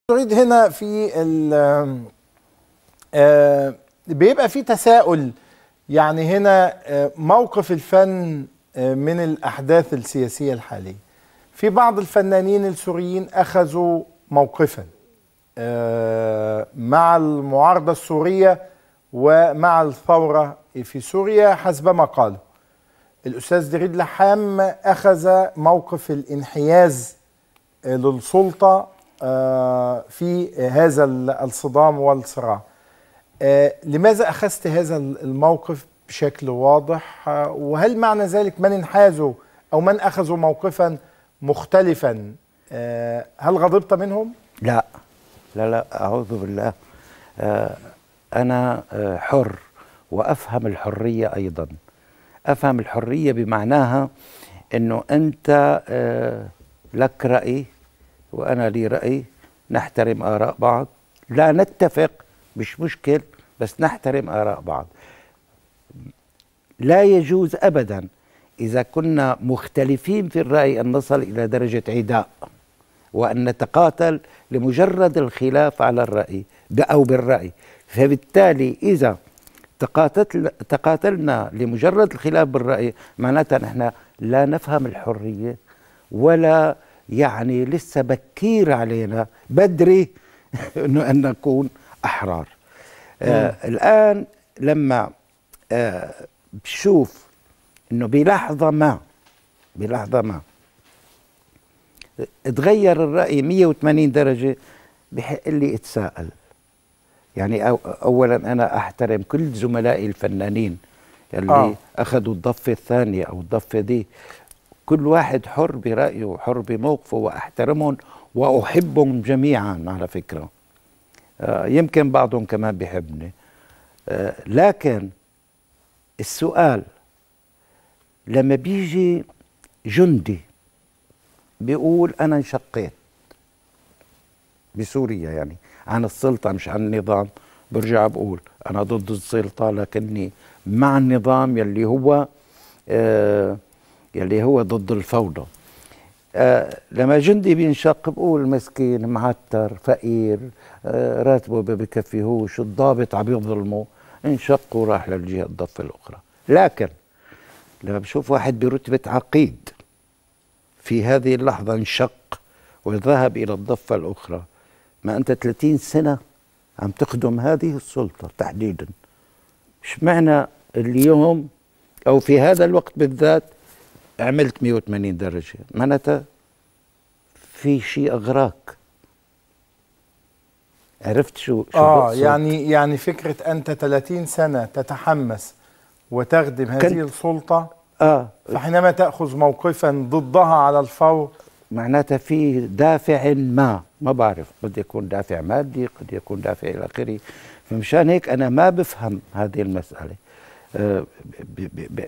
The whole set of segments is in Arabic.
أريد هنا في بيبقى في تساؤل، يعني هنا موقف الفن من الأحداث السياسية الحالية. في بعض الفنانين السوريين أخذوا موقفا مع المعارضة السورية ومع الثورة في سوريا حسبما قالوا. الأستاذ دريد لحام أخذ موقف الانحياز للسلطة في هذا الصدام والصراع. لماذا أخذت هذا الموقف بشكل واضح؟ وهل معنى ذلك من انحازوا أو من أخذوا موقفا مختلفا هل غضبت منهم؟ لا لا لا، أعوذ بالله. أنا حر وأفهم الحرية أيضا. أفهم الحرية بمعناها أنه أنت لك رأي وأنا لي رأي، نحترم آراء بعض، لا نتفق مش مشكل بس نحترم آراء بعض. لا يجوز أبدا إذا كنا مختلفين في الرأي أن نصل إلى درجة عداء وأن نتقاتل لمجرد الخلاف على الرأي أو بالرأي. فبالتالي إذا تقاتلنا لمجرد الخلاف بالرأي معناتها نحن لا نفهم الحرية، ولا يعني لسه بكير علينا بدري أنه أن نكون أحرار. الآن لما بشوف أنه بلحظة ما تغير الرأي 180 درجة، بحق لي اتساءل. يعني أولا أنا أحترم كل زملائي الفنانين اللي أخذوا الضفة الثانية أو الضفة دي. كل واحد حر برأيه وحر بموقفه، وأحترمهم وأحبهم جميعا على فكرة. يمكن بعضهم كمان بيحبني. لكن السؤال لما بيجي جندي بيقول أنا انشقيت بسوريا يعني عن السلطة مش عن النظام، برجع بقول أنا ضد السلطة لكني مع النظام يلي هو ضد الفوضى. لما جندي بينشق بقول مسكين معتر فقير، راتبه ما بكفيهوش، الضابط عم يظلمه، انشق وراح للجهة الضفة الأخرى. لكن لما بشوف واحد برتبة عقيد في هذه اللحظة انشق وذهب إلى الضفة الأخرى، ما أنت 30 سنة عم تخدم هذه السلطة تحديدا، مش معنى اليوم أو في هذا الوقت بالذات عملت 180 درجة؟ معناتها في شيء أغراك. عرفت شو يعني فكرة أنت 30 سنة تتحمس وتخدم هذه السلطة، فحينما تأخذ موقفا ضدها على الفور معناتها في دافع ما بعرف، قد يكون دافع مادي، قد يكون دافع إلى آخره. فمشان هيك أنا ما بفهم هذه المسألة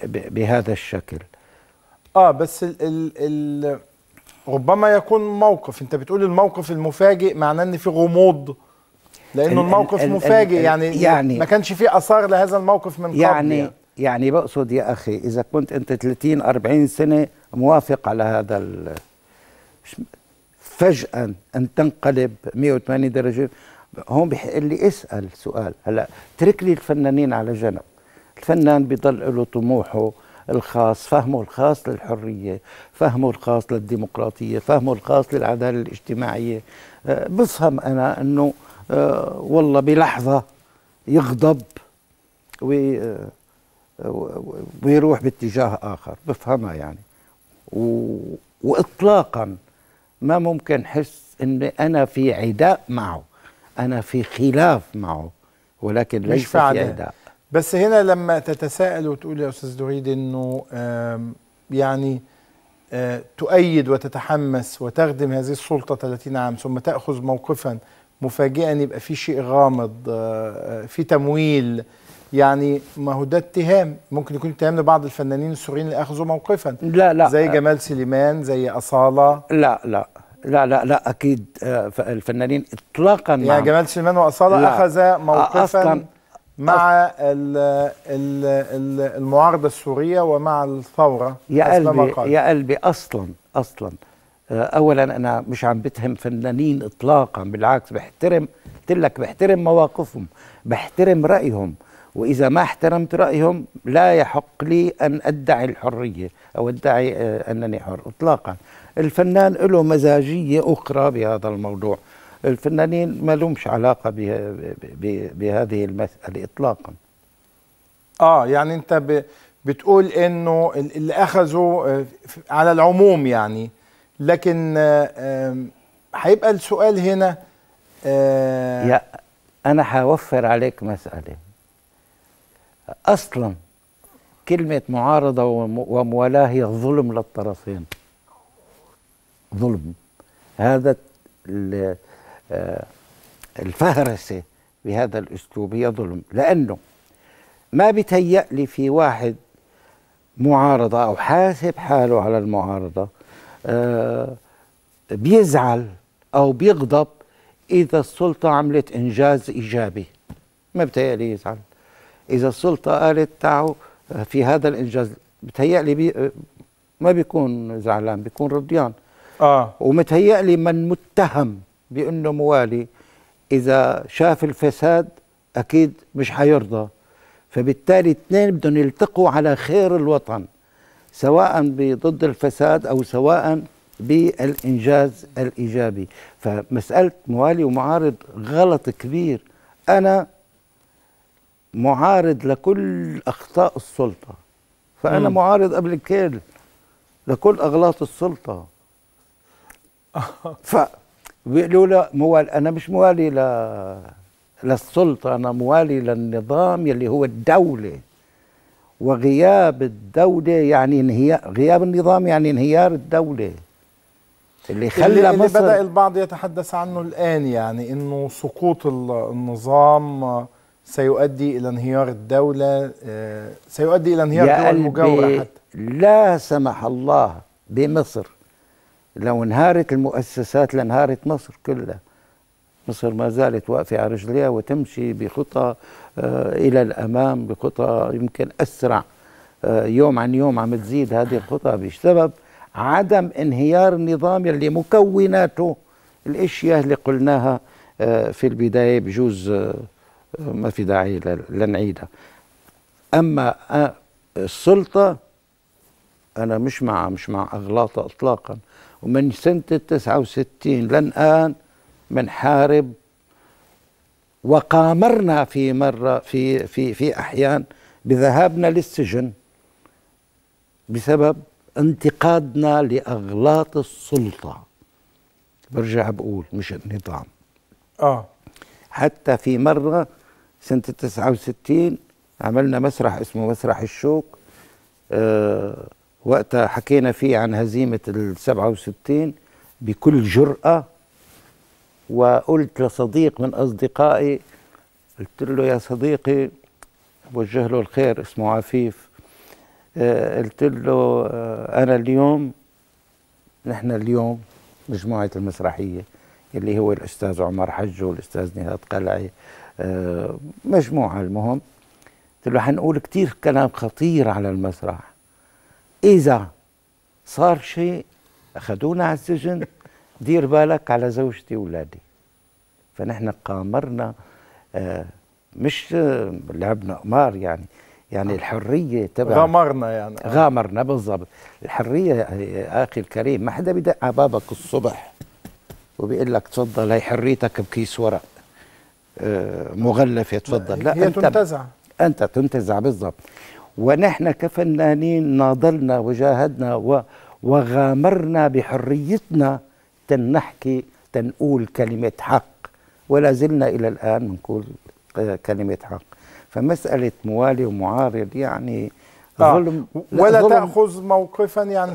بهذا الشكل. بس ربما يكون موقف، انت بتقول الموقف المفاجئ معناه ان في غموض، لانه الموقف مفاجئ يعني ما كانش في اثار لهذا الموقف من قبل. يعني بقصد يا اخي اذا كنت انت 30 40 سنه موافق على هذا فجأة ان تنقلب 180 درجه، هون بحق لي اسال سؤال. هلا اترك لي الفنانين على جنب، الفنان بيضل له طموحه الخاص، فهمه الخاص للحرية، فهمه الخاص للديمقراطية، فهمه الخاص للعدالة الاجتماعية. بفهم أنا أنه والله بلحظة يغضب ويروح باتجاه آخر، بفهمها يعني. وإطلاقا ما ممكن حس أن أنا في عداء معه، أنا في خلاف معه، ولكن ليس في عداء. بس هنا لما تتساءل وتقول يا أستاذ دريد أنه يعني تؤيد وتتحمس وتخدم هذه السلطة 30 عام ثم تأخذ موقفا مفاجئا، يبقى في شيء غامض، في تمويل، يعني ما هو ده اتهام، ممكن يكون اتهام لبعض الفنانين السوريين اللي أخذوا موقفا. لا زي جمال سليمان، زي أصالة. لا أكيد الفنانين إطلاقا يعني جمال سليمان وأصالة أخذ موقفا مع المعارضة السورية ومع الثورة. يا قلبي أصلا اولا انا مش عم بتهم فنانين اطلاقا، بالعكس بحترم، قلت لك بحترم مواقفهم، بحترم رايهم، واذا ما احترمت رايهم لا يحق لي ان ادعي الحريه او ادعي انني حر اطلاقا. الفنان له مزاجيه اخرى بهذا الموضوع، الفنانين ما لهمش علاقه بهذه المساله اطلاقا. يعني انت بتقول انه اللي اخذوا على العموم يعني، لكن هيبقى السؤال هنا يا انا هوفر عليك مساله. اصلا كلمه معارضه وموالاه هي ظلم للطرفين، ظلم. هذا الفهرسه بهذا الاسلوب هي ظلم، لانه ما بيتهيأ لي في واحد معارضة أو حاسب حاله على المعارضة بيزعل أو بيغضب إذا السلطة عملت إنجاز إيجابي. ما بيتهيأ لي يزعل إذا السلطة قالت تعوا في هذا الإنجاز، بيتهيأ لي ما بيكون زعلان، بيكون رضيان. ومتهيأ لي من متهم بأنه موالي إذا شاف الفساد أكيد مش حيرضى، فبالتالي اثنين بدهم يلتقوا على خير الوطن، سواء ضد الفساد او سواء بالانجاز الايجابي. فمساله موالي ومعارض غلط كبير. انا معارض لكل اخطاء السلطه، فانا معارض قبل الكل لكل اغلاط السلطه. فبيقولوا لا موالي، انا مش موالي للسلطة، أنا موالي للنظام يلي هو الدولة، وغياب الدولة يعني غياب النظام يعني انهيار الدولة اللي خلى اللي مصر بدأ البعض يتحدث عنه الآن، يعني إنه سقوط النظام سيؤدي إلى انهيار الدولة، سيؤدي إلى انهيار دول المجاورة حتى. لا سمح الله بمصر لو انهارت المؤسسات لانهارت مصر كلها. مصر ما زالت واقفة على رجليها وتمشي بخطى إلى الأمام، بخطى يمكن أسرع، يوم عن يوم عم تزيد هذه الخطى بسبب عدم انهيار النظام اللي مكوناته الاشياء اللي قلناها في البداية، بجوز ما في داعي لنعيدها. أما السلطة أنا مش مع أغلاطها إطلاقا، ومن سنة 69 للآن منحارب، وقامرنا في مرة في أحيان بذهابنا للسجن بسبب انتقادنا لأغلاط السلطة. برجع بقول مش النظام. حتى في مرة سنة 69 عملنا مسرح اسمه مسرح الشوق، وقتها حكينا فيه عن هزيمة 67 بكل جرأة. وقلت لصديق من أصدقائي، قلت له يا صديقي بوجه له الخير اسمه عفيف، قلت له أنا اليوم، نحن اليوم مجموعة المسرحية اللي هو الأستاذ عمر حج والأستاذ نهاد قلعي، مجموعة المهم، قلت له حنقول كتير كلام خطير على المسرح، إذا صار شيء أخذونا على السجن دير بالك على زوجتي وولادي. فنحن قامرنا، مش لعبنا قمار، يعني الحرية تبع غامرنا، يعني غامرنا بالضبط. الحرية يا أخي الكريم، ما حدا بدق على بابك الصبح وبيقول لك تفضل هي حريتك بكيس ورق مغلفة تفضل. لا، هي تنتزع، أنت تنتزع بالضبط. ونحن كفنانين ناضلنا وجاهدنا وغامرنا بحريتنا تنحكي تنقول كلمة حق، ولا زلنا إلى الآن نقول كلمة حق. فمسألة موالي ومعارض يعني ظلم، ولا ظلم، تأخذ موقفا، يعني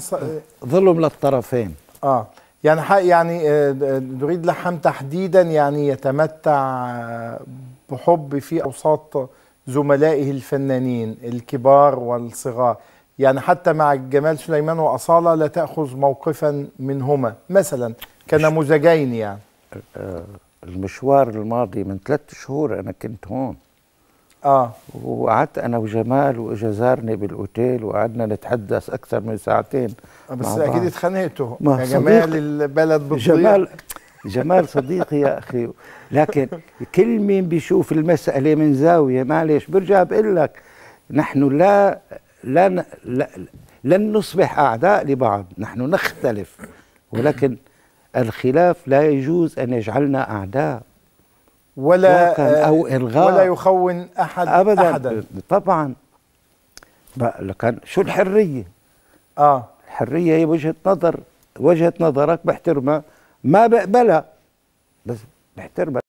ظلم للطرفين. يعني نريد لحم تحديدا يعني يتمتع بحب في أوساط زملائه الفنانين الكبار والصغار، يعني حتى مع جمال سليمان وأصالة لا تأخذ موقفا منهما مثلا كنموذجين. يعني المشوار الماضي من 3 شهور أنا كنت هون، وقعدت انا وجمال واجا زارني بالاوتيل وقعدنا نتحدث اكثر من ساعتين. بس اكيد اتخانقتوا يا جمال، البلد بتضيع. جمال صديقي يا اخي، لكن كل مين بيشوف المساله من زاويه، معلش برجع بقول لك نحن لن نصبح اعداء لبعض، نحن نختلف، ولكن الخلاف لا يجوز ان يجعلنا اعداء او الغاء ولا يخون احد ابدا. طبعا لكن شو الحريه؟ الحريه هي وجهه نظرك بحترمها، ما بقبلها بس بحترمها.